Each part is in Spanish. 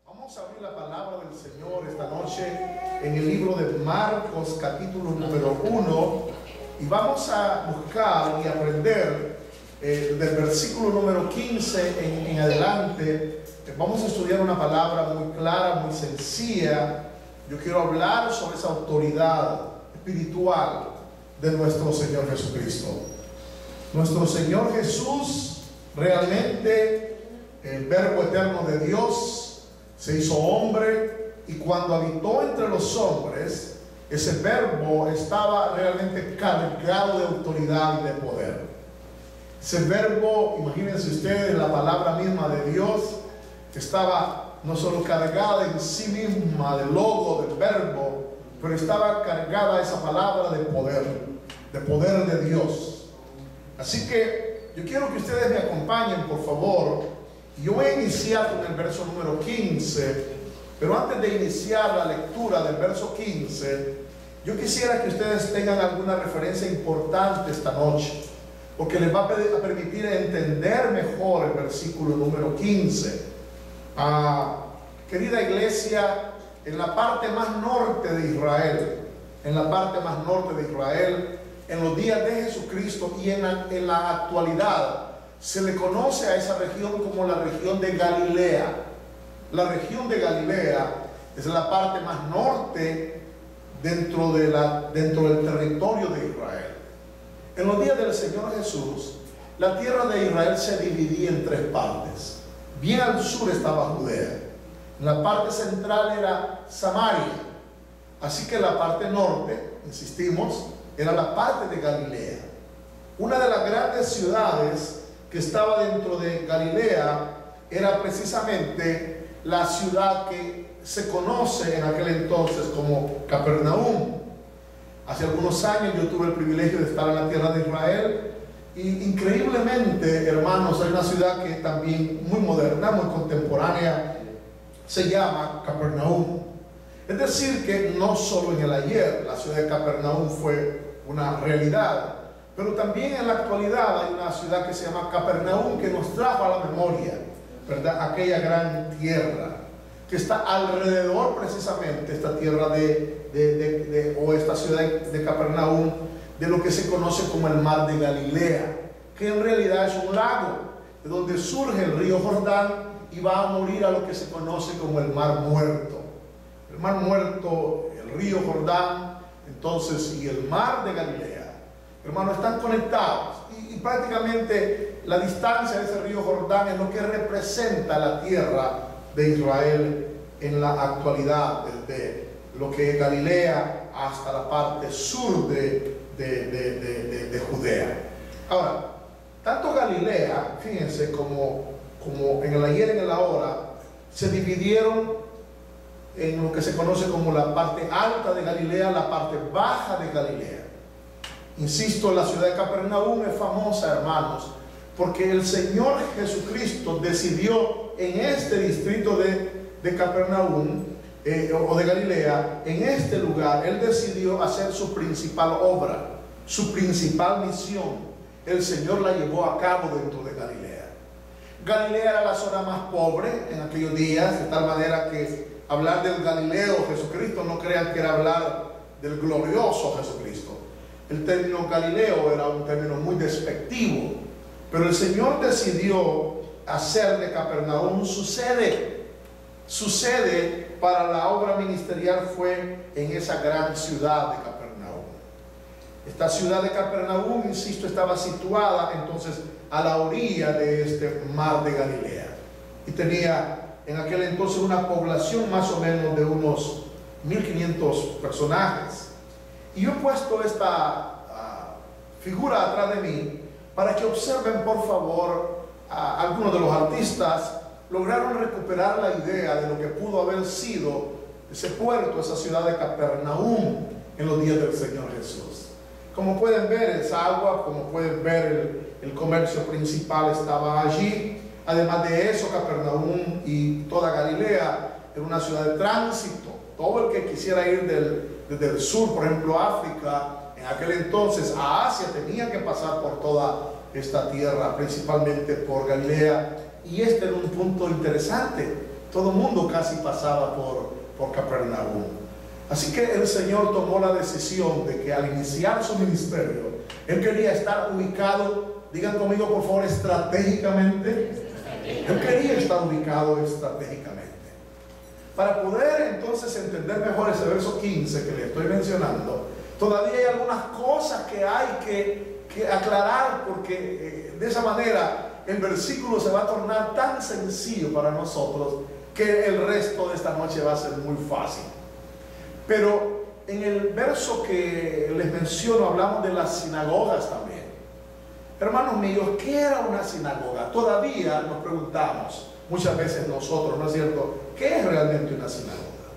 Vamos a abrir la palabra del Señor esta noche en el libro de Marcos, capítulo número 1, y vamos a buscar y aprender del versículo número 15 en adelante. Vamos a estudiar una palabra muy clara, muy sencilla. Yo quiero hablar sobre esa autoridad espiritual de nuestro Señor Jesucristo. Nuestro Señor Jesús, realmente el Verbo eterno de Dios, se hizo hombre, y cuando habitó entre los hombres, ese Verbo estaba realmente cargado de autoridad y de poder. Ese Verbo, imagínense ustedes, la palabra misma de Dios, estaba no solo cargada en sí misma del logo del Verbo, pero estaba cargada esa palabra de poder de Dios. Así que yo quiero que ustedes me acompañen, por favor. Yo voy a iniciar con el verso número 15, pero antes de iniciar la lectura del verso 15, yo quisiera que ustedes tengan alguna referencia importante esta noche, porque les va a permitir entender mejor el versículo número 15. Querida iglesia, en la parte más norte de Israel, en los días de Jesucristo y en la actualidad, se le conoce a esa región como la región de Galilea. La región de Galilea es la parte más norte dentro del territorio de Israel. En los días del Señor Jesús, la tierra de Israel se dividía en tres partes. Bien al sur estaba Judea, en la parte central era Samaria, así que la parte norte, insistimos, era la parte de Galilea. Una de las grandes ciudades que estaba dentro de Galilea era precisamente la ciudad que se conoce en aquel entonces como Capernaum. Hace algunos años yo tuve el privilegio de estar en la tierra de Israel, y increíblemente, hermanos, hay una ciudad que también muy moderna, muy contemporánea, se llama Capernaum. Es decir, que no solo en el ayer la ciudad de Capernaum fue una realidad, pero también en la actualidad hay una ciudad que se llama Capernaum, que nos trajo a la memoria, ¿verdad?, aquella gran tierra que está alrededor, precisamente esta tierra o esta ciudad de Capernaum, de lo que se conoce como el mar de Galilea, que en realidad es un lago de donde surge el río Jordán y va a morir a lo que se conoce como el mar muerto. El mar muerto, el río Jordán, entonces, y el mar de Galilea, hermanos, están conectados, y prácticamente la distancia de ese río Jordán es lo que representa la tierra de Israel en la actualidad, desde lo que es Galilea hasta la parte sur de Judea. Ahora, tanto Galilea, fíjense, como en el ayer y en el ahora, se dividieron en lo que se conoce como la parte alta de Galilea, la parte baja de Galilea. Insisto, la ciudad de Capernaum es famosa, hermanos, porque el Señor Jesucristo decidió en este distrito de Capernaum, o de Galilea, en este lugar, Él decidió hacer su principal obra, su principal misión. El Señor la llevó a cabo dentro de Galilea. Galilea era la zona más pobre en aquellos días, de tal manera que hablar del Galileo Jesucristo, no crean que era hablar del glorioso Jesucristo. El término Galileo era un término muy despectivo, pero el Señor decidió hacer de Capernaum su sede. Su sede para la obra ministerial fue en esa gran ciudad de Capernaum. Esta ciudad de Capernaum, insisto, estaba situada entonces a la orilla de este mar de Galilea, y tenía en aquel entonces una población más o menos de unos 1500 personajes. Y yo he puesto esta figura atrás de mí para que observen, por favor, algunos de los artistas lograron recuperar la idea de lo que pudo haber sido ese puerto, esa ciudad de Capernaum en los días del Señor Jesús. Como pueden ver, esa agua, como pueden ver, el comercio principal estaba allí. Además de eso, Capernaum y toda Galilea era una ciudad de tránsito. Todo el que quisiera ir desde el sur, por ejemplo, África, en aquel entonces a Asia, tenía que pasar por toda esta tierra, principalmente por Galilea, y este era un punto interesante. todo el mundo casi pasaba por Capernaum. Así que el Señor tomó la decisión de que al iniciar su ministerio, Él quería estar ubicado, digan conmigo por favor, estratégicamente. Él quería estar ubicado estratégicamente. Para poder entonces entender mejor ese verso 15 que le estoy mencionando, todavía hay algunas cosas que hay que aclarar, porque de esa manera el versículo se va a tornar tan sencillo para nosotros que el resto de esta noche va a ser muy fácil. Pero en el verso que les menciono hablamos de las sinagogas también. Hermanos míos, ¿qué era una sinagoga? Todavía nos preguntamos muchas veces nosotros, ¿no es cierto? ¿Qué es realmente una sinagoga?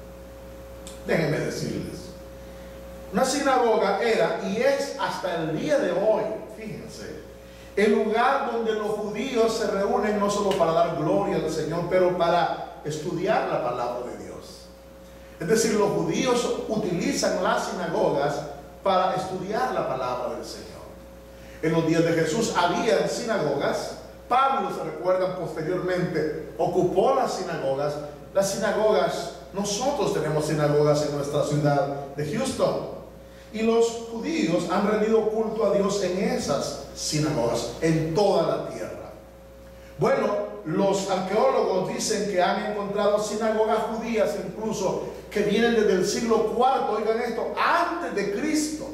Déjenme decirles. Una sinagoga era y es hasta el día de hoy, fíjense, el lugar donde los judíos se reúnen no solo para dar gloria al Señor, pero para estudiar la palabra de Dios. Es decir, los judíos utilizan las sinagogas para estudiar la palabra del Señor. En los días de Jesús había sinagogas. Pablo, se recuerdan, posteriormente ocupó las sinagogas. Las sinagogas, nosotros tenemos sinagogas en nuestra ciudad de Houston. Y los judíos han rendido culto a Dios en esas sinagogas, en toda la tierra. Bueno, los arqueólogos dicen que han encontrado sinagogas judías incluso que vienen desde el siglo IV, oigan esto, antes de Cristo.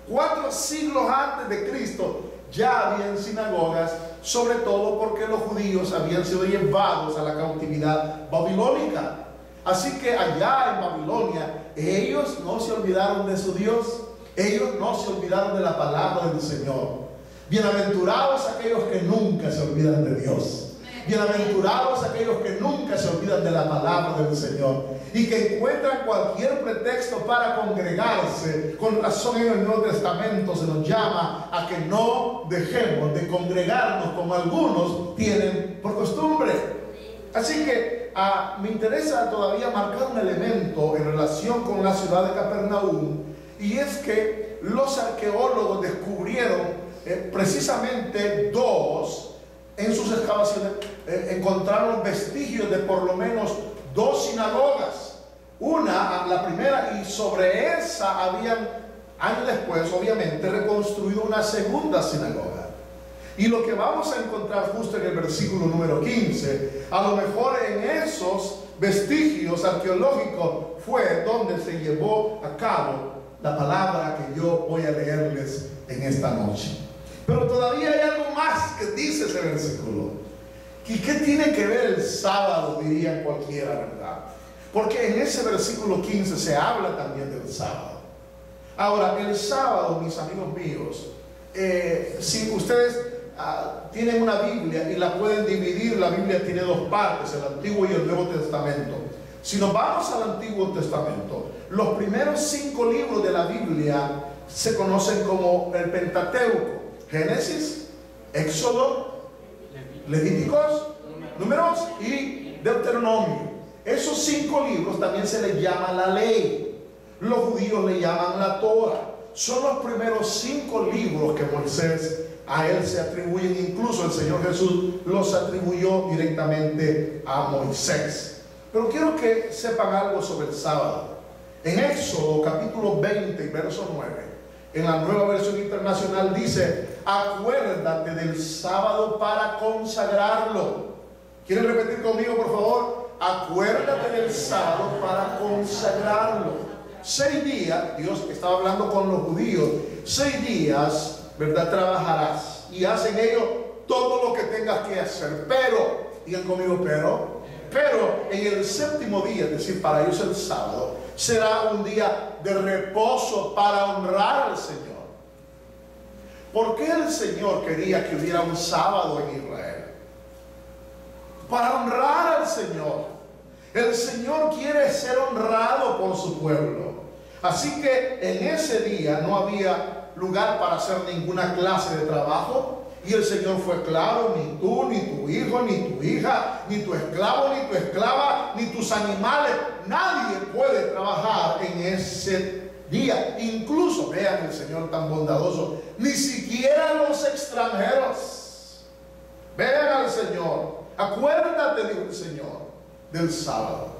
4 siglos antes de Cristo ya habían sinagogas, sobre todo porque los judíos habían sido llevados a la cautividad babilónica. Así que allá en Babilonia ellos no se olvidaron de su Dios, ellos no se olvidaron de la palabra del Señor. Bienaventurados aquellos que nunca se olvidan de Dios. Bienaventurados aquellos que nunca se olvidan de la palabra del Señor y que encuentran cualquier pretexto para congregarse. Con razón en el Nuevo Testamento se nos llama a que no dejemos de congregarnos como algunos tienen por costumbre. Así que me interesa todavía marcar un elemento en relación con la ciudad de Capernaum, y es que los arqueólogos descubrieron precisamente en sus excavaciones encontraron vestigios de por lo menos 2 sinagogas. La primera, y sobre esa habían años después obviamente reconstruido una segunda sinagoga. Y lo que vamos a encontrar justo en el versículo número 15, a lo mejor en esos vestigios arqueológicos fue donde se llevó a cabo la palabra que yo voy a leerles en esta noche. Pero todavía hay algo más que dice ese versículo. ¿Y qué tiene que ver el sábado? Diría cualquiera, ¿verdad? Porque en ese versículo 15 se habla también del sábado. Ahora, el sábado, mis amigos míos, si ustedes tienen una Biblia y la pueden dividir, la Biblia tiene 2 partes, el Antiguo y el Nuevo Testamento. Si nos vamos al Antiguo Testamento, los primeros 5 libros de la Biblia se conocen como el Pentateuco: Génesis, Éxodo, Levíticos, Números y Deuteronomio. Esos 5 libros también se les llama la ley. Los judíos le llaman la Torah. Son los primeros 5 libros que Moisés, a él se atribuyen. Incluso el Señor Jesús los atribuyó directamente a Moisés. Pero quiero que sepan algo sobre el sábado. En Éxodo capítulo 20, verso 9, en la Nueva Versión Internacional dice: acuérdate del sábado para consagrarlo. ¿Quieren repetir conmigo, por favor? Acuérdate del sábado para consagrarlo. 6 días, Dios estaba hablando con los judíos, 6 días, ¿verdad?, trabajarás y haz en ello todo lo que tengas que hacer. Pero, digan conmigo, pero en el 7º día, es decir, para ellos el sábado, será un día de reposo para honrar al Señor. ¿Por qué el Señor quería que hubiera un sábado en Israel? Para honrar al Señor. El Señor quiere ser honrado por su pueblo. Así que en ese día no había lugar para hacer ninguna clase de trabajo. Y el Señor fue claro: ni tú, ni tu hijo, ni tu hija, ni tu esclavo, ni tu esclava, ni tus animales, nadie puede trabajar en ese día. Incluso, vean el Señor tan bondadoso, ni siquiera los extranjeros. Vean al Señor. Acuérdate, dijo el Señor, del sábado.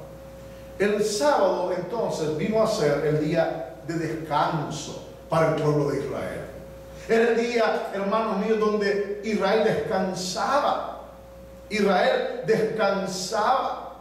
El sábado entonces vino a ser el día de descanso para el pueblo de Israel. Era el día, hermanos míos, donde Israel descansaba. Israel descansaba.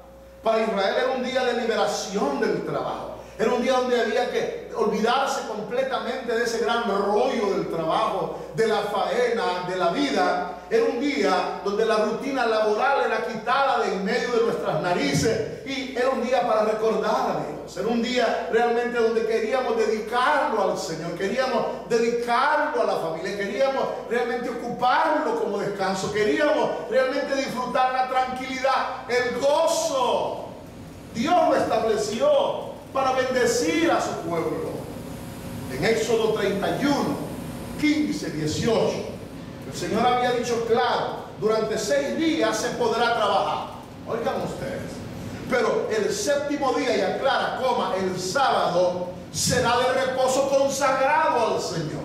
Para Israel era un día de liberación del trabajo. Era un día donde había que olvidarse completamente de ese gran rollo del trabajo, de la faena, de la vida. Era un día donde la rutina laboral era quitada de en medio de nuestras narices, y era un día para recordar a Dios. Era un día realmente donde queríamos dedicarlo al Señor, queríamos dedicarlo a la familia, queríamos realmente ocuparlo como descanso, queríamos realmente disfrutar la tranquilidad, el gozo. Dios lo estableció para bendecir a su pueblo. En Éxodo 31, 15, 18, el Señor había dicho claro: durante 6 días se podrá trabajar. Oigan ustedes, pero el séptimo día, y aclara, el sábado será de reposo consagrado al Señor.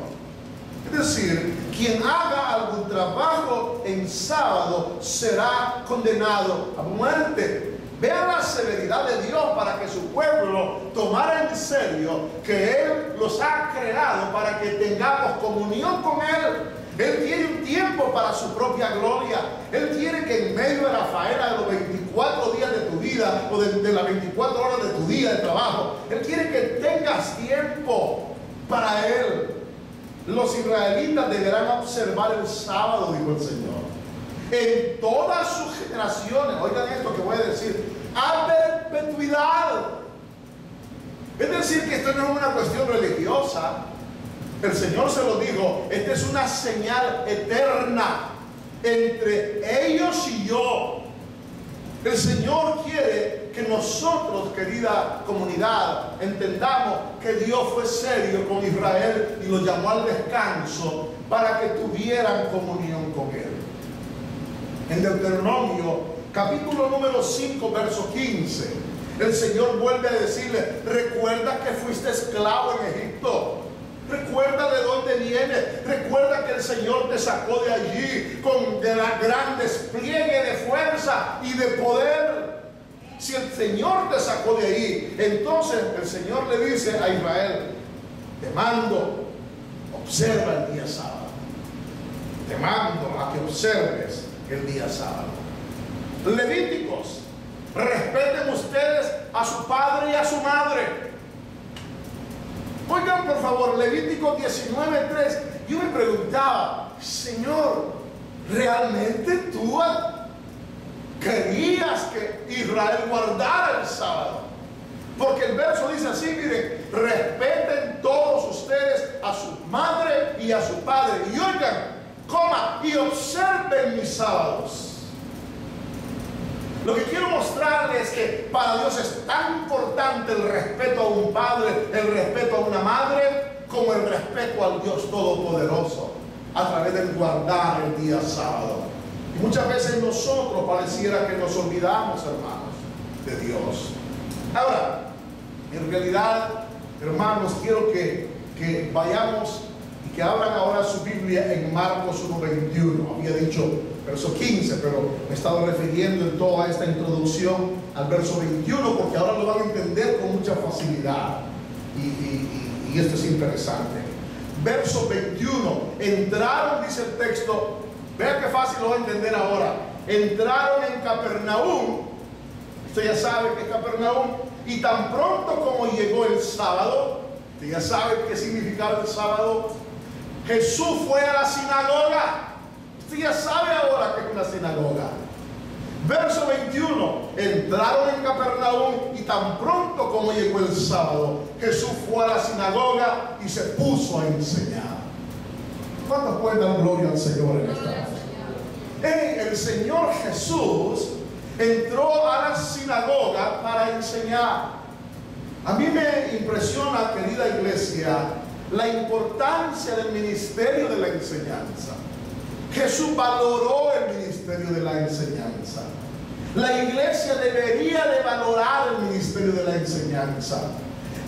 Es decir, quien haga algún trabajo en sábado será condenado a muerte. Vean la severidad de Dios para que su pueblo tomara en serio que Él los ha creado para que tengamos comunión con Él. Él tiene un tiempo para su propia gloria. Él quiere que en medio de la faena de los 24 días de tu vida, o de las 24 horas de tu día de trabajo, Él quiere que tengas tiempo para Él. Los israelitas deberán observar el sábado, dijo el Señor, en todas sus generaciones. Oigan esto que voy a decir: a perpetuidad. Es decir, que esto no es una cuestión religiosa. El Señor se lo dijo: esta es una señal eterna entre ellos y yo. El Señor quiere que nosotros, querida comunidad, entendamos que Dios fue serio con Israel y los llamó al descanso para que tuvieran comunión con Él. En Deuteronomio, capítulo número 5, verso 15, el Señor vuelve a decirle: recuerda que fuiste esclavo en Egipto. Recuerda de dónde vienes. Recuerda que el Señor te sacó de allí con gran despliegue de fuerza y de poder. Si el Señor te sacó de ahí, entonces el Señor le dice a Israel: te mando, observa el día sábado. Te mando a que observes el día sábado. Levíticos: respeten ustedes a su padre y a su madre. Oigan por favor, Levítico 19:3. Yo me preguntaba: Señor, ¿realmente tú querías que Israel guardara el sábado? Porque el verso dice así, miren: respeten todos ustedes a su madre y a su padre. Y oigan, y observen mis sábados. Lo que quiero mostrarles es que para Dios es tan importante el respeto a un padre, el respeto a una madre, como el respeto al Dios Todopoderoso a través del guardar el día sábado. Y muchas veces nosotros pareciera que nos olvidamos, hermanos, de Dios. Ahora, en realidad, hermanos, quiero que vayamos y que abran ahora su Biblia en Marcos 1:21. Había dicho verso 15, pero me he estado refiriendo en toda esta introducción al verso 21, porque ahora lo van a entender con mucha facilidad. Y esto es interesante. Verso 21. Entraron, dice el texto, vean qué fácil lo va a entender ahora. Entraron en Capernaum. Usted ya sabe que es Capernaum. Y tan pronto como llegó el sábado, usted ya sabe qué significaba el sábado, Jesús fue a la sinagoga. Usted ya sabe ahora que es una sinagoga. Verso 21. Entraron en Capernaum y tan pronto como llegó el sábado, Jesús fue a la sinagoga y se puso a enseñar. ¿Cuántos pueden dar gloria al Señor en esta noche? El Señor Jesús entró a la sinagoga para enseñar. A mí me impresiona, querida iglesia, la importancia del ministerio de la enseñanza. Jesús valoró el ministerio de la enseñanza. La iglesia debería de valorar el ministerio de la enseñanza.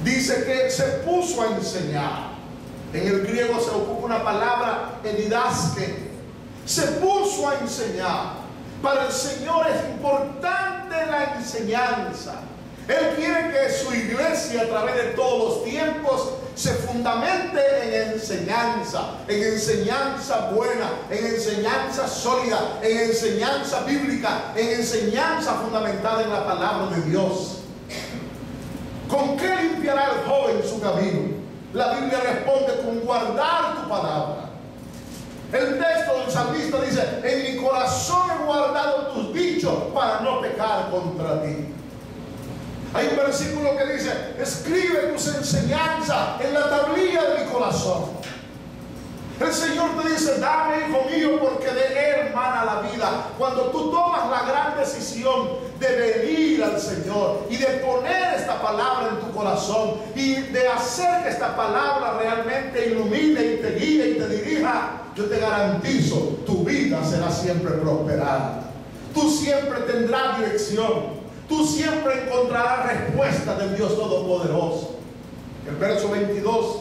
Dice que se puso a enseñar. En el griego se ocupa una palabra, didaske. Se puso a enseñar. Para el Señor es importante la enseñanza. Él quiere que su iglesia a través de todos los tiempos se fundamente en enseñanza buena, en enseñanza sólida, en enseñanza bíblica, en enseñanza fundamentada en la palabra de Dios. ¿Con qué limpiará el joven su camino? La Biblia responde: con guardar tu palabra. El texto del salmista dice: en mi corazón he guardado tus dichos para no pecar contra ti. Hay un versículo que dice: escribe tus enseñanzas en la tablilla de mi corazón. El Señor te dice: dame, hijo mío, porque de Él mana la vida. Cuando tú tomas la gran decisión de venir al Señor y de poner esta palabra en tu corazón y de hacer que esta palabra realmente ilumine y te guíe y te dirija, yo te garantizo, tu vida será siempre prosperada. Tú siempre tendrás dirección. Tú siempre encontrarás respuesta del Dios Todopoderoso. El verso 22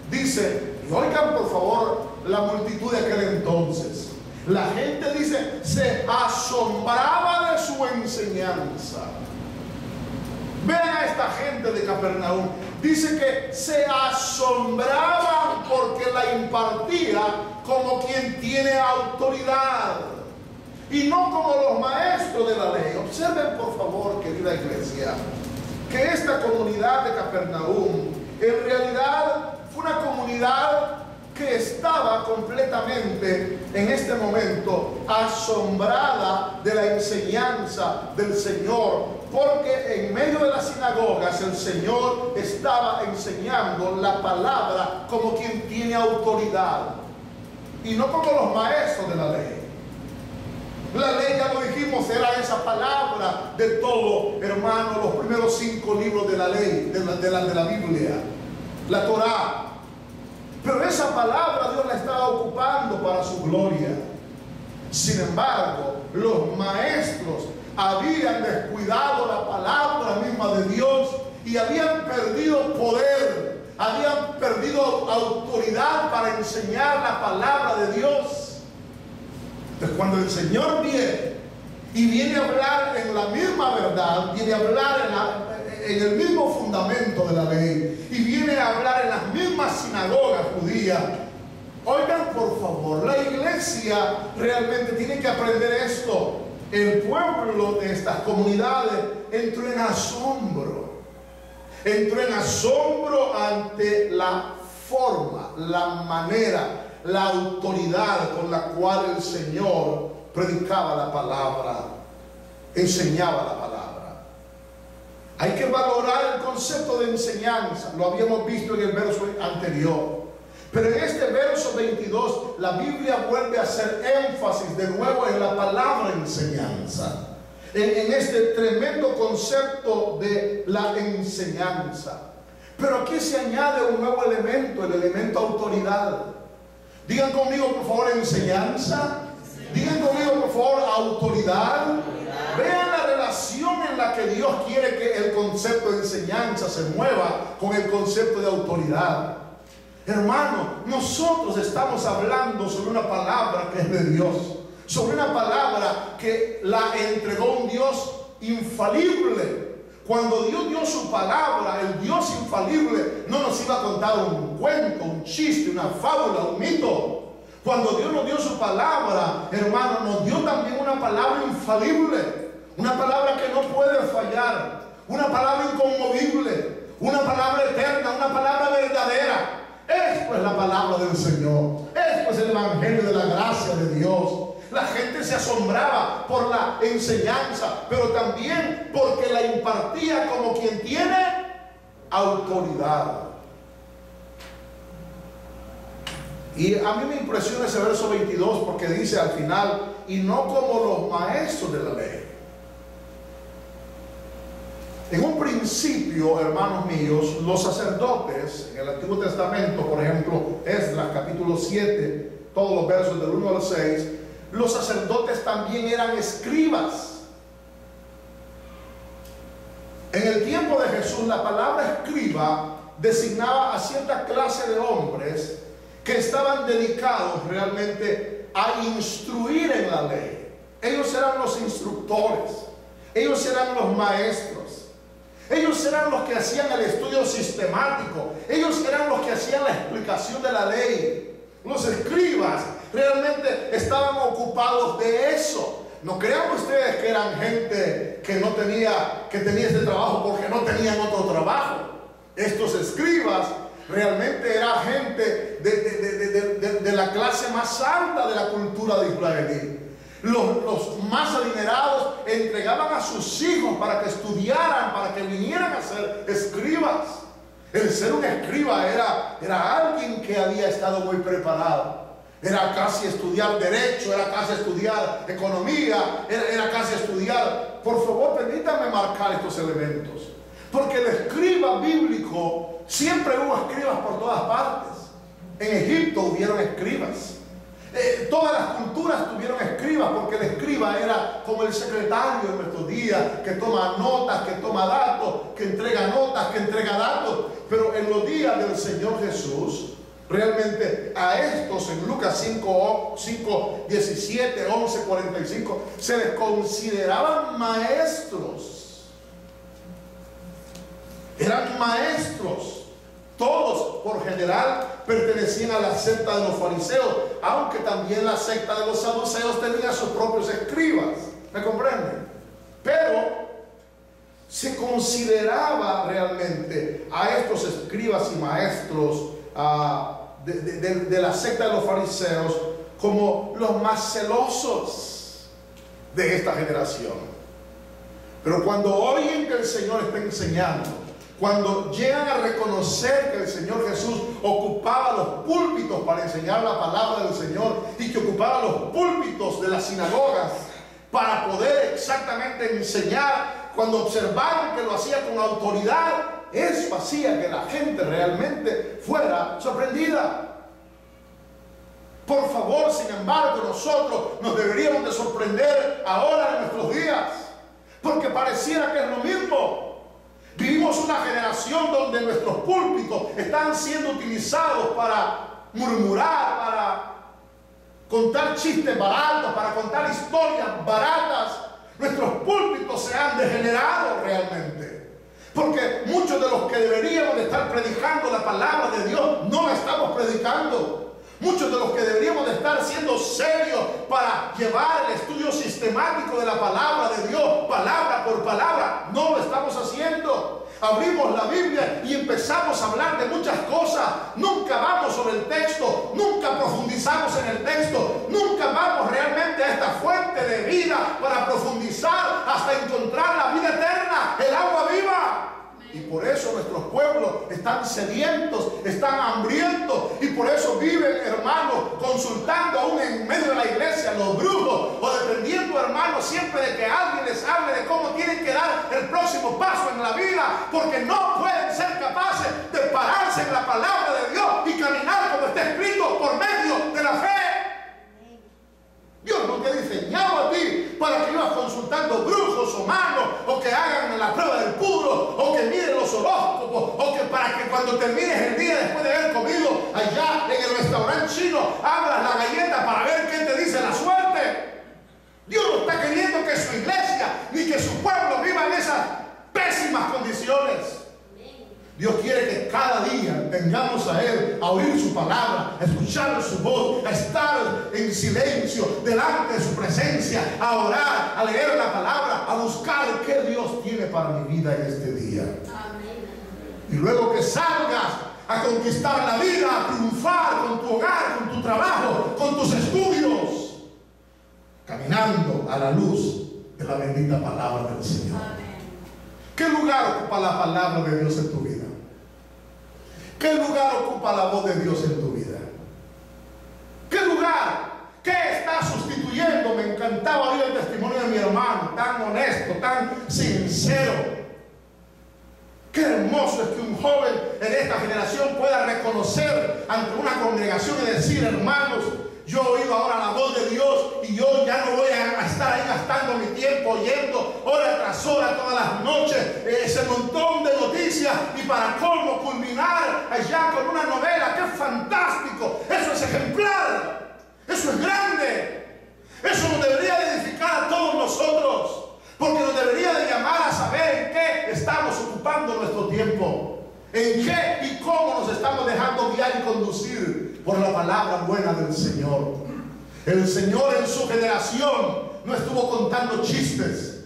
dice, y oigan por favor la multitud de aquel entonces. La gente dice, se asombraba de su enseñanza. Vean a esta gente de Capernaum. Dice que se asombraban porque la impartía como quien tiene autoridad y no como los maestros de la ley. Observen por favor, querida iglesia, que esta comunidad de Capernaum en realidad fue una comunidad que estaba completamente en este momento asombrada de la enseñanza del Señor, porque en medio de las sinagogas el Señor estaba enseñando la palabra como quien tiene autoridad y no como los maestros de la ley. La ley, ya lo dijimos, era esa palabra de todo, hermano, los primeros 5 libros de la ley, de la Biblia, la Torá. Pero esa palabra Dios la estaba ocupando para su gloria. Sin embargo, los maestros habían descuidado la palabra misma de Dios y habían perdido poder, habían perdido autoridad para enseñar la palabra de Dios. Entonces, cuando el Señor viene a hablar en la misma verdad, viene a hablar en el mismo fundamento de la ley y viene a hablar en las mismas sinagogas judías, oigan por favor, la iglesia realmente tiene que aprender esto. El pueblo de estas comunidades entró en asombro ante la forma, la manera, la autoridad con la cual el Señor predicaba la palabra, enseñaba la palabra. Hay que valorar el concepto de enseñanza, lo habíamos visto en el verso anterior. Pero en este verso 22, la Biblia vuelve a hacer énfasis de nuevo en la palabra enseñanza, en este tremendo concepto de la enseñanza. Pero aquí se añade un nuevo elemento, el elemento autoridad. Digan conmigo por favor enseñanza. Digan conmigo por favor autoridad. Vean la relación en la que Dios quiere que el concepto de enseñanza se mueva con el concepto de autoridad. Hermano, nosotros estamos hablando sobre una palabra que es de Dios, sobre una palabra que la entregó un Dios infalible. Cuando Dios dio su palabra, el Dios infalible no nos iba a contar un cuento, un chiste, una fábula, un mito. Cuando Dios nos dio su palabra, hermano, nos dio también una palabra infalible, una palabra que no puede fallar, una palabra inconmovible, una palabra eterna, una palabra verdadera. Esto es la palabra del Señor. Esto es el evangelio de la gracia de Dios. La gente se asombraba por la enseñanza, pero también porque la impartía como quien tiene autoridad. Y a mí me impresiona ese verso 22 porque dice al final, y no como los maestros de la ley. En un principio, hermanos míos, los sacerdotes en el Antiguo Testamento, por ejemplo, Esdras capítulo 7, todos los versos del 1 al 6, los sacerdotes también eran escribas. En el tiempo de Jesús, la palabra escriba designaba a cierta clase de hombres que estaban dedicados realmente a instruir en la ley. ellos eran los instructores, ellos eran los maestros, ellos eran los que hacían el estudio sistemático, ellos eran los que hacían la explicación de la ley. Los escribas realmente estaban ocupados de eso. No crean ustedes que eran gente que tenía este trabajo porque no tenían otro trabajo. Estos escribas realmente era gente de la clase más alta de la cultura de Israel. Los más adinerados entregaban a sus hijos para que estudiaran, para que vinieran a ser escribas. El ser un escriba era alguien que había estado muy preparado. Era casi estudiar derecho, era casi estudiar economía, era casi estudiar. Por favor, permítanme marcar estos elementos, porque el escriba bíblico, siempre hubo escribas por todas partes. En Egipto hubieron escribas. Todas las culturas tuvieron escribas, porque el escriba era como el secretario en nuestros días, que toma notas, que toma datos, que entrega notas, que entrega datos. Pero en los días del Señor Jesús, realmente a estos en Lucas 5, 17, 11, 45 se les consideraban maestros. Eran maestros. Todos por general pertenecían a la secta de los fariseos, aunque también la secta de los saduceos tenía sus propios escribas. ¿Me comprenden? Pero se consideraba realmente a estos escribas y maestros de la secta de los fariseos como los más celosos de esta generación. Pero cuando oyen que el Señor está enseñando, cuando llegan a reconocer que el Señor Jesús ocupaba los púlpitos para enseñar la palabra del Señor, y que ocupaba los púlpitos de las sinagogas para poder exactamente enseñar, cuando observaron que lo hacía con autoridad, eso hacía que la gente realmente fuera sorprendida. Por favor, sin embargo, nosotros nos deberíamos de sorprender ahora en nuestros días, porque pareciera que es lo mismo. Vivimos una generación donde nuestros púlpitos están siendo utilizados para murmurar, para contar chistes baratos, para contar historias baratas. Nuestros púlpitos se han degenerado realmente, porque muchos de los que deberíamos de estar predicando la palabra de Dios no la estamos predicando. Muchos de los que deberíamos de estar siendo serios para llevar el estudio sistemático de la palabra de Dios, palabra por palabra, no lo estamos haciendo. Abrimos la Biblia y empezamos a hablar de muchas cosas. Nunca vamos sobre el texto, nunca profundizamos en el texto, nunca vamos realmente a esta fuente de vida para profundizar hasta encontrar la vida eterna, el agua viva. Y por eso nuestros pueblos están sedientos, están hambrientos, y por eso viven, hermanos, consultando aún en medio de la iglesia los brujos, o dependiendo, hermanos, siempre de que alguien les hable de cómo tienen que dar el próximo paso en la vida, porque no pueden ser capaces de pararse en la palabra de Dios y caminar como está escrito por medio de la fe. Dios no te ha diseñado a ti para que vivas consultando brujos o magos, o que hagan la prueba del puro, o que miren los horóscopos, o que para que cuando termines el día después de haber comido allá en el restaurante chino abras la galleta para ver qué te dice la suerte. Dios no está queriendo que su iglesia ni que su pueblo viva en esas pésimas condiciones. Dios quiere que cada día vengamos a Él, a oír su palabra, a escuchar su voz, a estar en silencio delante de su presencia, a orar, a leer la palabra, a buscar qué Dios tiene para mi vida en este día. Amén. Y luego que salgas a conquistar la vida, a triunfar con tu hogar, con tu trabajo, con tus estudios, caminando a la luz de la bendita palabra del Señor. Amén. ¿Qué lugar ocupa la palabra de Dios en tu vida? ¿Qué lugar ocupa la voz de Dios en tu vida? ¿Qué lugar? ¿Qué está sustituyendo? Me encantaba oír el testimonio de mi hermano, tan honesto, tan sincero. Qué hermoso es que un joven en esta generación pueda reconocer ante una congregación y decir: hermanos, yo he oído ahora la voz de Dios y yo ya no voy a estar ahí gastando mi tiempo oyendo hora tras hora todas las noches ese montón de noticias, y para colmo culminar allá con una novela. ¡Qué fantástico! Eso es ejemplar, eso es grande, eso nos debería edificar ¿En qué y cómo nos estamos dejando guiar y conducir por la palabra buena del Señor? El Señor en su generación no estuvo contando chistes.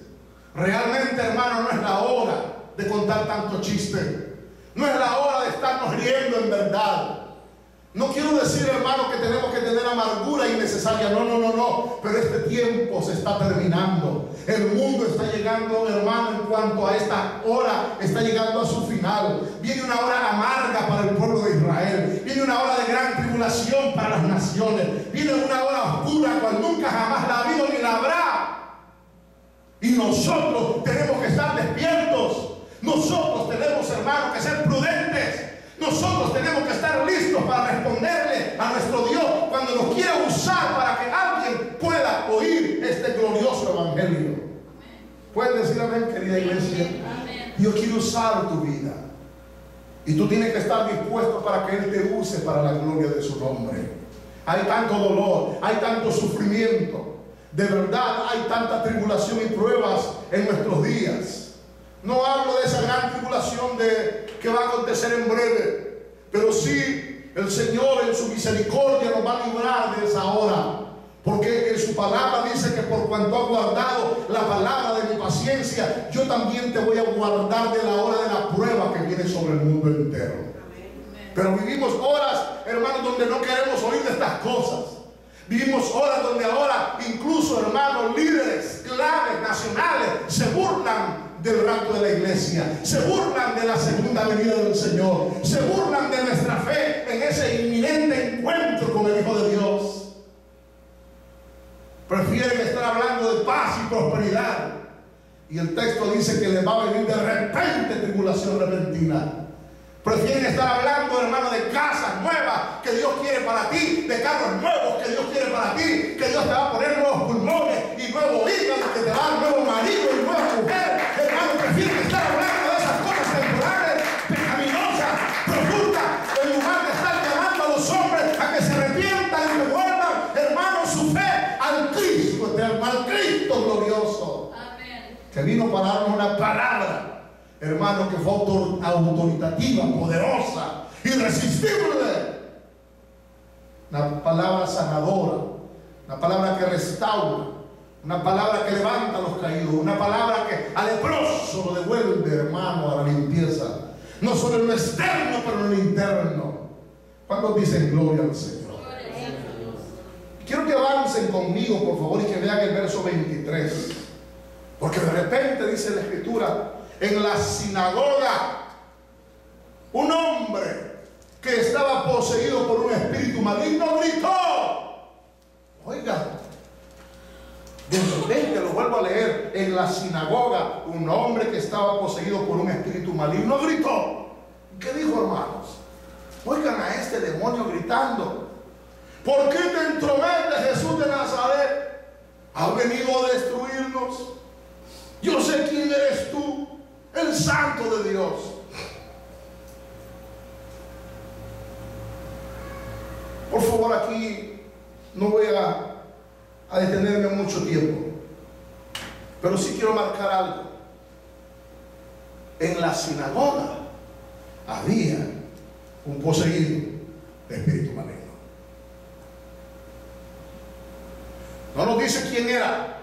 Realmente, hermano, no es la hora de contar tanto chiste. No es la hora de estarnos riendo en verdad. No quiero decir, hermano, que tenemos que tener amargura innecesaria. No. Pero este tiempo se está terminando. El mundo está llegando, hermano, en cuanto a esta hora, está llegando a su final. Viene una hora amarga para el pueblo de Israel. Viene una hora de gran tribulación para las naciones. Viene una hora oscura cual nunca jamás la ha habido ni la habrá. Y nosotros tenemos que estar despiertos. Nosotros tenemos, hermano, que ser prudentes. Nosotros tenemos que estar listos para responderle a nuestro Dios cuando nos quiera usar para que alguien pueda oír este glorioso evangelio. ¿Pueden decir amén, querida iglesia? Dios quiere usar tu vida y tú tienes que estar dispuesto para que Él te use para la gloria de su nombre. Hay tanto dolor, hay tanto sufrimiento, de verdad hay tanta tribulación y pruebas en nuestros días. No hablo de esa gran tribulación que va a acontecer en breve, pero sí el Señor en su misericordia nos va a librar de esa hora, porque en su palabra dice que por cuanto ha guardado la palabra de mi paciencia, yo también te voy a guardar de la hora de la prueba que viene sobre el mundo entero. Pero vivimos horas, hermanos, donde no queremos oír de estas cosas. Vivimos horas donde ahora incluso, hermanos, líderes claves nacionales se burlan del rapto de la iglesia, se burlan de la segunda venida del Señor, se burlan de nuestra fe en ese inminente encuentro con el Hijo de Dios. Prefieren estar hablando de paz y prosperidad, y el texto dice que les va a venir de repente tribulación repentina. Prefieren estar hablando, hermano, de casas nuevas que Dios quiere para ti, de carros nuevos que Dios quiere para ti, que Dios te va a poner nuevos pulmones y nuevo hígado, que te va a dar nuevo marido y nueva mujer. Hermano, prefieren estar hablando de esas cosas temporales, pecaminosas, profundas, en lugar de estar llamando a los hombres a que se arrepientan y que vuelvan, hermano, su fe al Cristo eterno, al Cristo glorioso. Amén. Que vino para darnos una palabra, hermano, que fue autoritativa, poderosa, irresistible. Una palabra sanadora, una palabra que restaura, una palabra que levanta a los caídos, una palabra que al leproso lo devuelve, hermano, a la limpieza. No solo en lo externo, pero en lo interno. ¿Cuántos dicen gloria al Señor? Quiero que avancen conmigo, por favor, y que vean el verso 23. Porque de repente dice la Escritura: en la sinagoga, un hombre que estaba poseído por un espíritu maligno gritó. Oiga, de repente, lo vuelvo a leer, en la sinagoga, un hombre que estaba poseído por un espíritu maligno gritó. ¿Qué dijo, hermanos? Oigan a este demonio gritando: ¿por qué te entrometes, Jesús de Nazaret? ¿Has venido a destruirnos? Yo sé quién eres tú, el Santo de Dios. Por favor, aquí no voy a detenerme mucho tiempo, pero sí quiero marcar algo. En la sinagoga había un poseído de espíritu maligno. No nos dice quién era,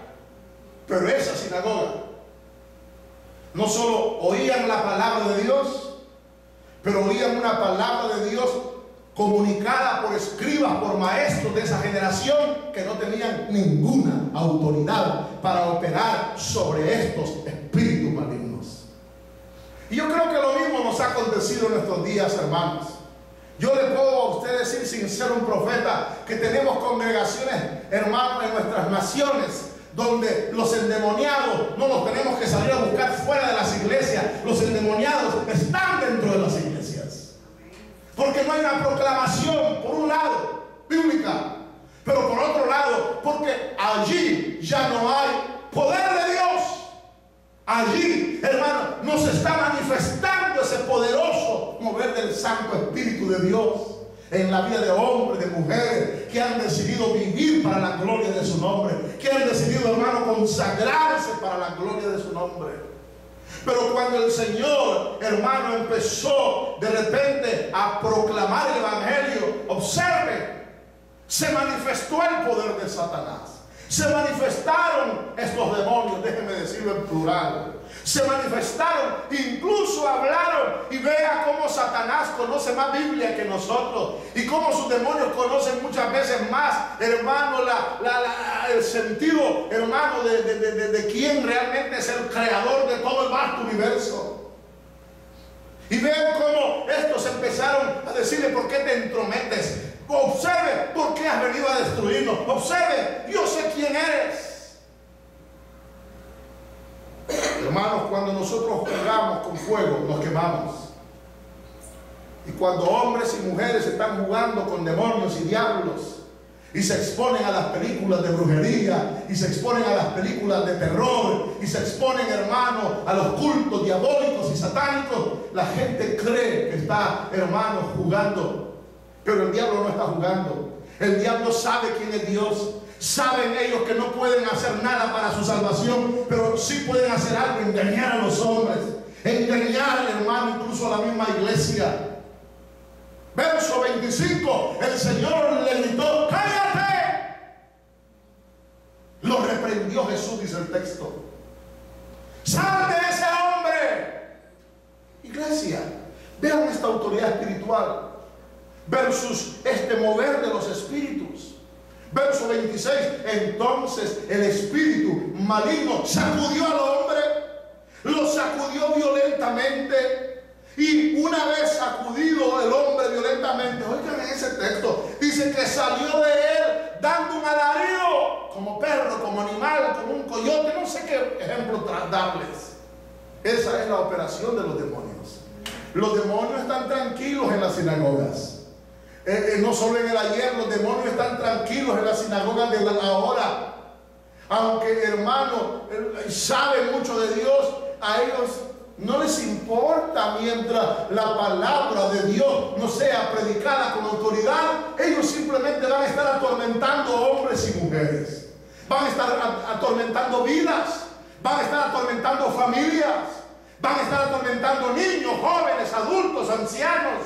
pero esa sinagoga no solo oían la palabra de Dios, pero oían una palabra de Dios comunicada por escribas, por maestros de esa generación que no tenían ninguna autoridad para operar sobre estos espíritus malignos. Y yo creo que lo mismo nos ha acontecido en nuestros días, hermanos. Yo le puedo a usted decir, sin ser un profeta, que tenemos congregaciones, hermanos, en nuestras naciones, donde los endemoniados no los tenemos que salir a buscar fuera de las iglesias. Los endemoniados están dentro de las iglesias, porque no hay una proclamación, por un lado, bíblica, pero por otro lado, porque allí ya no hay poder de Dios. Allí, hermano, no se está manifestando ese poderoso mover del Santo Espíritu de Dios en la vida de hombres, de mujeres que han decidido vivir para la gloria de su nombre, que han decidido, hermano, consagrarse para la gloria de su nombre. Pero cuando el Señor, hermano, empezó de repente a proclamar el Evangelio, observe, se manifestó el poder de Satanás. Se manifestaron estos demonios, déjenme decirlo en plural. Se manifestaron, incluso hablaron, y vea cómo Satanás conoce más Biblia que nosotros y cómo sus demonios conocen muchas veces más, hermano, el sentido, hermano, de quién realmente es el creador de todo el vasto universo. Y vean cómo estos empezaron a decirle: ¿por qué te entrometes? Observe, ¿por qué has venido a destruirnos? Observe, yo sé quién eres. Hermanos, cuando nosotros jugamos con fuego, nos quemamos. Y cuando hombres y mujeres están jugando con demonios y diablos y se exponen a las películas de brujería, y se exponen a las películas de terror, y se exponen, hermanos, a los cultos diabólicos y satánicos, la gente cree que está, hermanos, jugando. Pero el diablo no está jugando. El diablo sabe quién es Dios. Saben ellos que no pueden hacer nada para su salvación, pero sí pueden hacer algo: engañar a los hombres, engañar, hermano, incluso a la misma iglesia. Verso 25, el Señor le gritó: ¡cállate! Lo reprendió Jesús, dice el texto. ¡Sal de ese hombre! Iglesia, vean esta autoridad espiritual versus este mover de los espíritus. Verso 26, entonces el espíritu maligno sacudió al hombre, lo sacudió violentamente, y una vez sacudido el hombre violentamente, oigan ese texto, dice que salió de él dando un alarido, como perro, como animal, como un coyote, no sé qué ejemplo darles. Esa es la operación de los demonios. Los demonios están tranquilos en las sinagogas. No solo en el ayer, los demonios están tranquilos en las sinagogas de la ahora. Aunque, hermano, saben mucho de Dios, a ellos no les importa mientras la palabra de Dios no sea predicada con autoridad. Ellos simplemente van a estar atormentando hombres y mujeres, van a estar atormentando vidas, van a estar atormentando familias, van a estar atormentando niños, jóvenes, adultos, ancianos.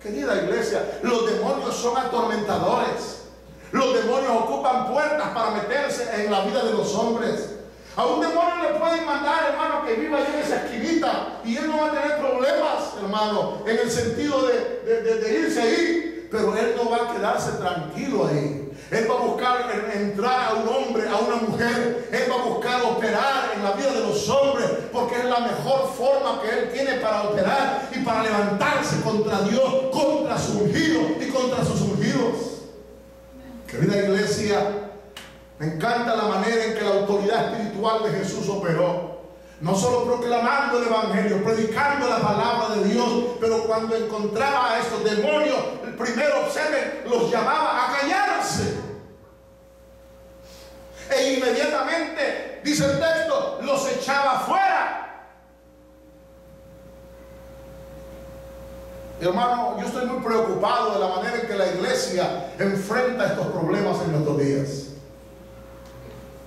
Querida iglesia, los demonios son atormentadores. Los demonios ocupan puertas para meterse en la vida de los hombres. A un demonio le pueden mandar, hermano, que viva ahí en esa esquinita, y él no va a tener problemas, hermano, en el sentido de irse ahí. Pero él no va a quedarse tranquilo ahí. Él va a buscar entrar a un hombre, a una mujer. Él va a buscar operar en la vida de los hombres, porque es la mejor forma que él tiene para operar y para levantarse contra Dios, contra su ungido y contra sus ungidos. Querida iglesia, me encanta la manera en que la autoridad espiritual de Jesús operó. No solo proclamando el Evangelio, predicando la palabra de Dios, pero cuando encontraba a estos demonios, primero, observen, los llamaba a callarse. E inmediatamente, dice el texto, los echaba fuera. Hermano, yo estoy muy preocupado de la manera en que la iglesia enfrenta estos problemas en nuestros días.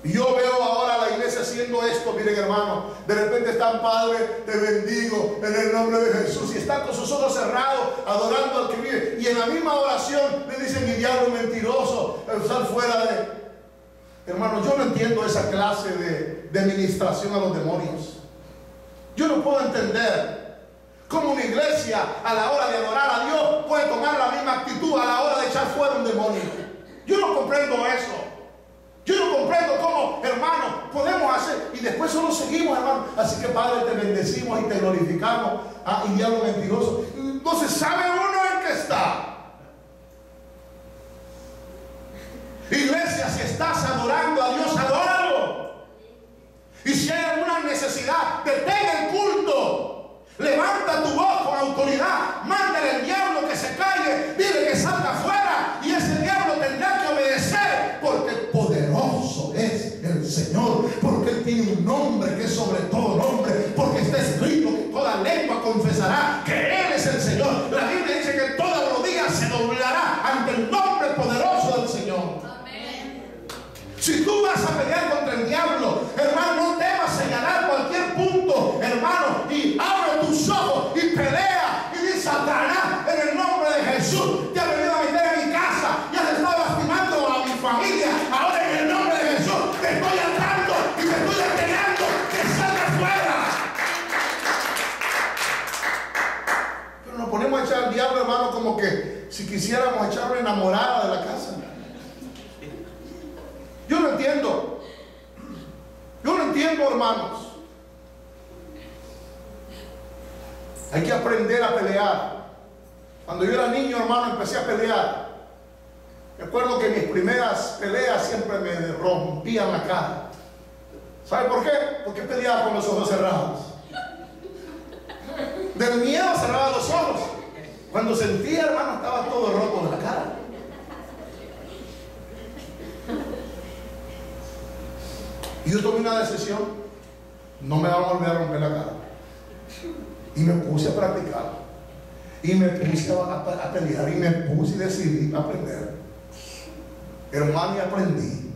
Y yo veo ahora a la iglesia haciendo esto. Miren, hermano, de repente están: Padre, te bendigo en el nombre de Jesús, y están con sus ojos cerrados adorando al que vive, y en la misma oración le dicen: mi diablo mentiroso, sal fuera de... Hermano, yo no entiendo esa clase de ministración a los demonios. Yo no puedo entender cómo una iglesia, a la hora de adorar a Dios, puede tomar la misma actitud a la hora de echar fuera un demonio. Yo no comprendo eso. Yo no comprendo cómo, hermano, podemos hacer, y después solo seguimos, hermano. Así que, Padre, te bendecimos y te glorificamos. Y diablo mentiroso. Entonces, ¿sabe uno en qué está? Iglesia, si estás adorando a Dios, adóralo. Y si hay alguna necesidad, detén el culto. Levanta tu voz con autoridad. Mándale al diablo que se calle. Dile que salga afuera. Y ese diablo tendrá que obedecer, porque poderoso es el Señor, porque Él tiene un nombre que es sobre todo nombre, porque está escrito que toda lengua confesará que Él es el Señor. La Biblia dice que toda rodilla se doblará ante el nombre poderoso del Señor. Amén. Si tú vas a pelear contra el diablo, hermano, no temas señalar cualquier punto, hermano, quisiéramos echar una enamorada de la casa. Yo no entiendo. Yo no entiendo, hermanos. Hay que aprender a pelear. Cuando yo era niño, hermano, empecé a pelear. Me acuerdo que mis primeras peleas siempre me rompían la cara. ¿Sabe por qué? Porque peleaba con los ojos cerrados. Del miedo cerraba los ojos. Cuando sentía, hermano, estaba todo roto de la cara. Y yo tomé una decisión. No me van a volver a romper la cara. Y me puse a practicar. Y me puse a pelear. Y me puse y decidí aprender. Hermano, y aprendí.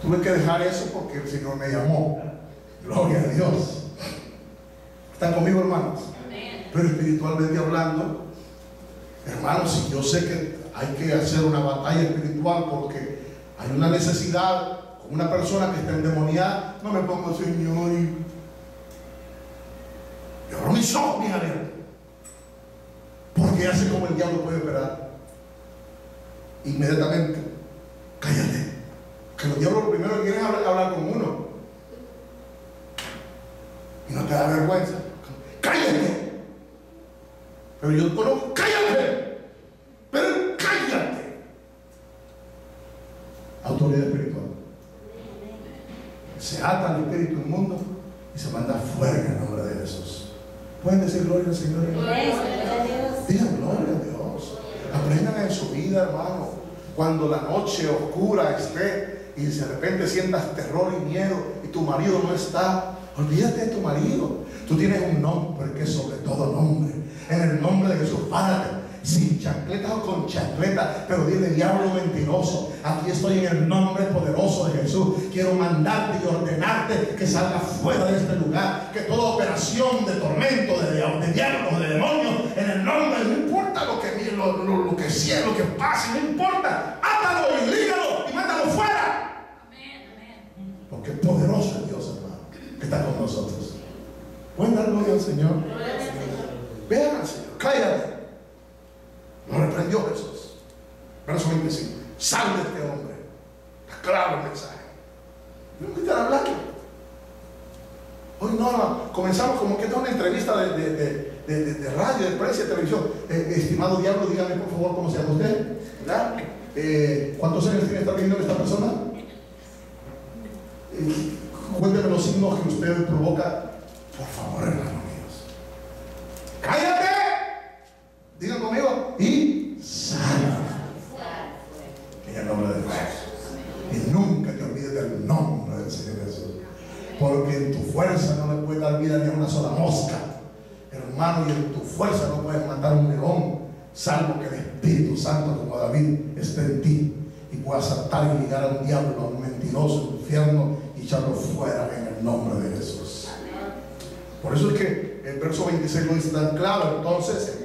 Tuve que dejar eso porque el Señor me llamó. Gloria a Dios. ¿Están conmigo, hermanos? Pero espiritualmente hablando, hermanos, si yo sé que hay que hacer una batalla espiritual porque hay una necesidad con una persona que está endemoniada, no me pongo, Señor, y abro mis ojos bien abiertos, porque ya sé cómo el diablo puede operar. Inmediatamente, cállate, que los diablos lo primero que quieren es hablar con uno, y no te da vergüenza. Cállate. Pero yo conozco, cállate. Pero cállate. Autoridad espiritual. Se ata al espíritu inmundo y se manda fuera en el nombre de Jesús. ¿Pueden decir gloria al Señor? Digan gloria a Dios. Aprendan en su vida, hermano. Cuando la noche oscura esté y de repente sientas terror y miedo y tu marido no está, olvídate de tu marido. Tú tienes un nombre que es sobre todo nombre. En el nombre de Jesús, párate. Sin chancletas o con chancletas, pero dile, diablo mentiroso, aquí estoy en el nombre poderoso de Jesús. Quiero mandarte y ordenarte que salgas fuera de este lugar, que toda operación de tormento, de diablos, de demonios, en el nombre, no importa lo que sea, lo que pase, no importa, átalo y lígalo y mándalo fuera. Porque poderoso es Dios, hermano, que está con nosotros. ¿Pueden dar gloria al Señor? Vean al Señor, cállate. Lo reprendió Jesús. Verso 25. Sal de este hombre. Está claro el mensaje. No que están hablando. Hoy no, comenzamos como que es una entrevista de radio, de prensa y de televisión. Estimado diablo, dígame por favor cómo se llama usted, ¿verdad? ¿Cuántos años tiene estar viviendo esta persona? Cuénteme los signos que usted provoca. Por favor, hermano míos. ¡Cállate! Digan conmigo. Y sana. En el nombre de Jesús. Y nunca te olvides del nombre del Señor Jesús. Porque en tu fuerza no le puedes dar vida ni a una sola mosca. Hermano, y en tu fuerza no puedes matar un león, salvo que el Espíritu Santo, como David, esté en ti. Y puedas atar y ligar a un diablo, a un mentiroso, un infierno, y echarlo fuera en el nombre de Jesús. Por eso es que el verso 26 lo dice tan claro. Entonces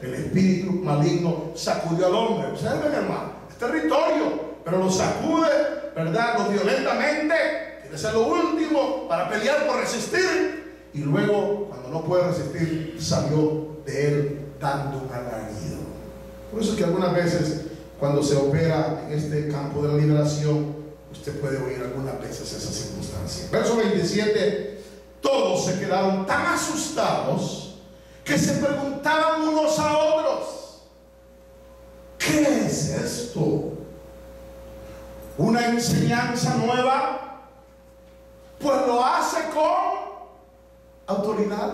el espíritu maligno sacudió al hombre. Observen, hermano, es territorio, pero lo sacude, ¿verdad? Lo violentamente. Tiene que ser lo último para pelear por resistir. Y luego, cuando no puede resistir, salió de él dando un alarido. Por eso es que algunas veces, cuando se opera en este campo de la liberación, usted puede oír algunas veces esa circunstancia. Verso 27. Todos se quedaron tan asustados que se preguntaban unos a otros: ¿qué es esto? ¿Una enseñanza nueva? Pues lo hace con autoridad.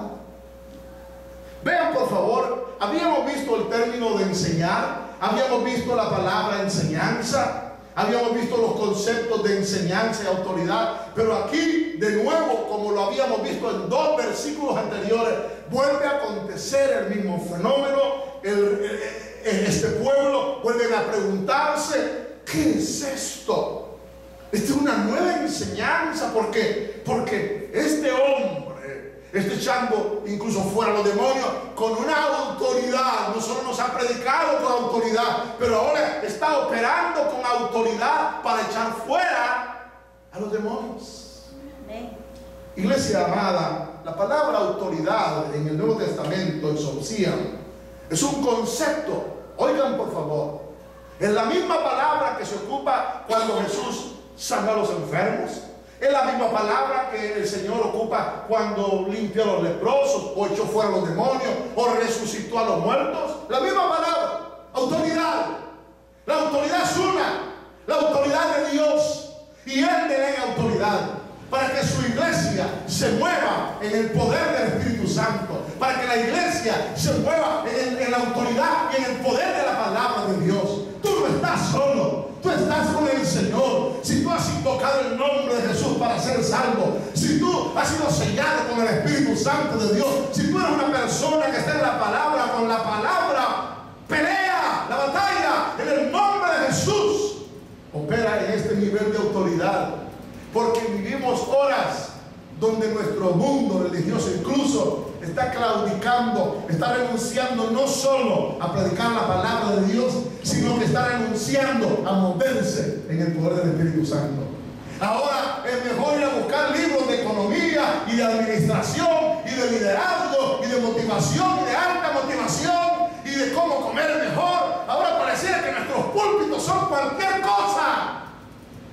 Vean por favor, habíamos visto el término de enseñar, habíamos visto la palabra enseñanza, habíamos visto los conceptos de enseñanza y autoridad, pero aquí de nuevo, como lo habíamos visto en 2 versículos anteriores, vuelve a acontecer el mismo fenómeno. Este pueblo vuelven a preguntarse: ¿qué es esto? Esta es una nueva enseñanza. ¿Por qué? Porque este hombre está echando incluso fuera los demonios con una autoridad. No solo nos ha predicado con autoridad, pero ahora está operando con autoridad para echar fuera a los demonios. Iglesia amada, la palabra autoridad en el Nuevo Testamento, exousia, es un concepto. Oigan por favor, es la misma palabra que se ocupa cuando Jesús sanó a los enfermos. Es la misma palabra que el Señor ocupa cuando limpió a los leprosos, o echó fuera a los demonios, o resucitó a los muertos. La misma palabra, autoridad. La autoridad es una, la autoridad de Dios. Y Él delega autoridad para que su iglesia se mueva en el poder del Espíritu Santo, para que la iglesia se mueva en la autoridad y en el poder de la palabra de Dios. Tú no estás solo, tú estás con el Señor. Si tú has invocado el nombre de Jesús para ser salvo, si tú has sido sellado con el Espíritu Santo de Dios, si tú eres una persona que está en la palabra, con la palabra, pelea la batalla en el nombre de Jesús. Opera en este nivel de autoridad, porque vivimos horas donde nuestro mundo religioso incluso está claudicando, está renunciando no solo a predicar la palabra de Dios, sino que está renunciando a moverse en el poder del Espíritu Santo. Ahora es mejor ir a buscar libros de economía y de administración y de liderazgo y de motivación y de alta motivación y de cómo comer mejor. Ahora pareciera que nuestros púlpitos son cualquier cosa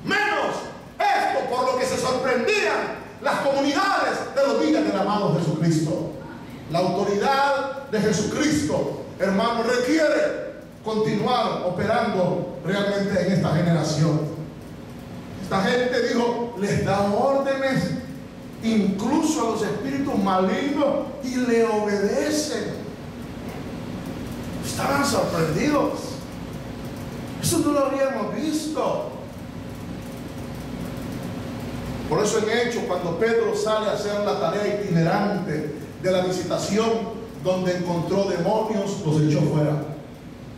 menos esto, por lo que se sorprendían las comunidades de los días del amado Jesucristo. La autoridad de Jesucristo, hermano, requiere continuar operando realmente en esta generación. Esta gente dijo, les da órdenes incluso a los espíritus malignos y le obedecen. Estaban sorprendidos. Eso no lo habíamos visto. Por eso en Hechos, cuando Pedro sale a hacer la tarea itinerante de la visitación, donde encontró demonios, los echó fuera.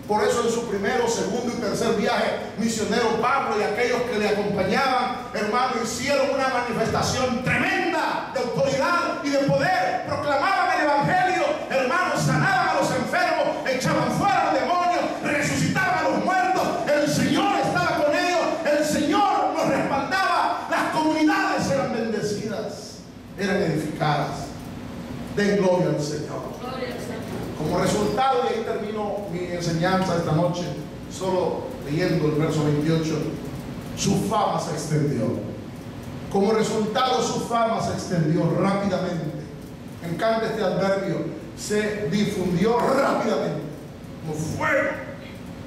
Por eso en su primero, segundo y tercer viaje misionero, Pablo y aquellos que le acompañaban, hermano, hicieron una manifestación tremenda de autoridad y de poder. Proclamaban el evangelio, hermanos, sanaban a los enfermos, echaban fuera a los demonios, resucitaban a los muertos. El Señor estaba con ellos, el Señor los respaldaba. Las comunidades eran bendecidas, eran edificadas. Den gloria al Señor. Como resultado, y ahí termino mi enseñanza esta noche, solo leyendo el verso 28, su fama se extendió. Como resultado, su fama se extendió rápidamente. Me encanta este adverbio, se difundió rápidamente, como fuego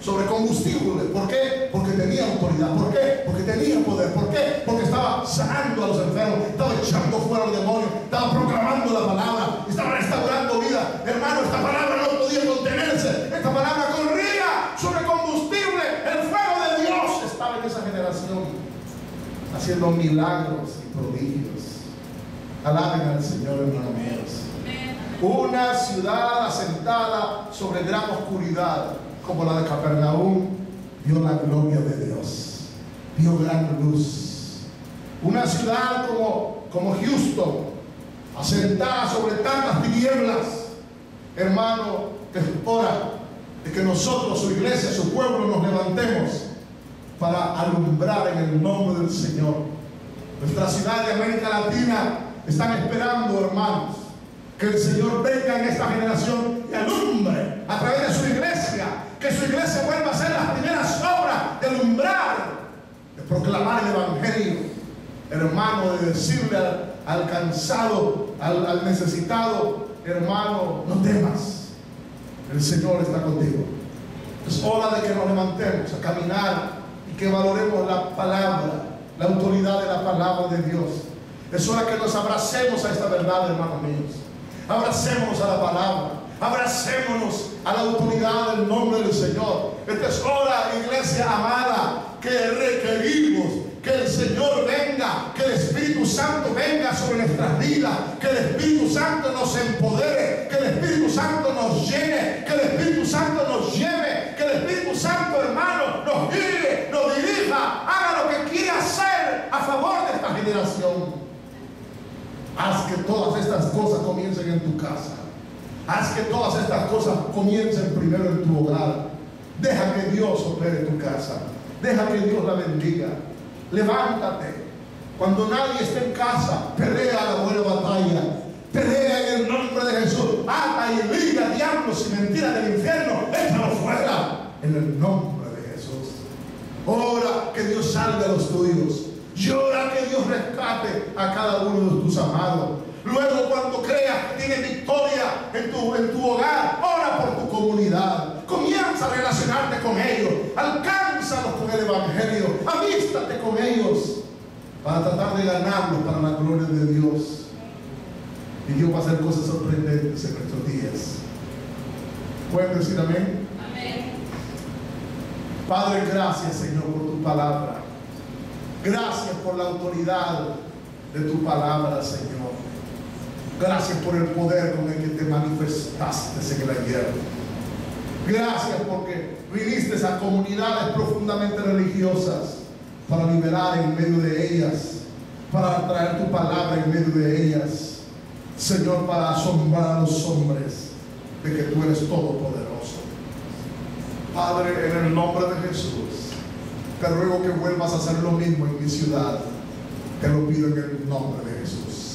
sobre combustible. ¿Por qué? Porque tenía autoridad. ¿Por qué? Porque tenía poder. ¿Por qué? Porque estaba sanando a los enfermos, estaba echando fuera a los demonios, estaba proclamando la palabra, estaba restaurando vida. Hermano, esta palabra no podía contenerse. Esta palabra corría sobre combustible. El fuego de Dios estaba en esa generación, haciendo milagros y prodigios. Alaben al Señor, hermanos míos. Una ciudad asentada sobre gran oscuridad, como la de Capernaum, vio la gloria de Dios, vio gran luz. Una ciudad como Houston, asentada sobre tantas tinieblas, hermano, es hora de que nosotros, su iglesia, su pueblo, nos levantemos para alumbrar en el nombre del Señor. Nuestra ciudad de América Latina están esperando, hermanos, que el Señor venga en esta generación y alumbre a través de su iglesia, que su iglesia vuelva a hacer las primeras obras de alumbrar, de proclamar el evangelio, hermano, de decirle al cansado, al necesitado, hermano, no temas, el Señor está contigo. Es hora de que nos levantemos a caminar y que valoremos la palabra, la autoridad de la palabra de Dios. Es hora que nos abracemos a esta verdad, hermanos míos. Abracémonos a la palabra, abracémonos a la autoridad del nombre del Señor. Esta es hora, iglesia amada, que requerimos que el Señor venga, que el Espíritu Santo venga sobre nuestras vidas, que el Espíritu Santo nos empodere, que el Espíritu Santo nos llene, que el Espíritu Santo nos lleve, que el Espíritu Santo, hermano, nos guíe, nos dirija, haga lo que quiera hacer a favor de esta generación. Haz que todas estas cosas comiencen en tu casa. Haz que todas estas cosas comiencen primero en tu hogar. Deja que Dios opere tu casa. Deja que Dios la bendiga. Levántate Cuando nadie está en casa, pelea la buena batalla. Pelea en el nombre de Jesús. Ata y liga diablos y mentiras del infierno. Échalo fuera en el nombre de Jesús. Ora que Dios salve a los tuyos. Llora que Dios rescate a cada uno de tus amados. Luego, cuando creas que tienes victoria en tu hogar, ora por tu comunidad. Comienza a relacionarte con ellos. Alcánzalos con el evangelio. Avístate con ellos para tratar de ganarlos para la gloria de Dios. Y Dios va a hacer cosas sorprendentes en nuestros días. ¿Pueden decir amén? Amén. Padre, gracias, Señor, por tu palabra. Gracias por la autoridad de tu palabra, Señor. Gracias por el poder con el que te manifestaste en el ayer. Gracias porque viniste a comunidades profundamente religiosas para liberar en medio de ellas, para traer tu palabra en medio de ellas. Señor, para asombrar a los hombres de que tú eres todopoderoso. Padre, en el nombre de Jesús, te ruego que vuelvas a hacer lo mismo en mi ciudad. Te lo pido en el nombre de Jesús.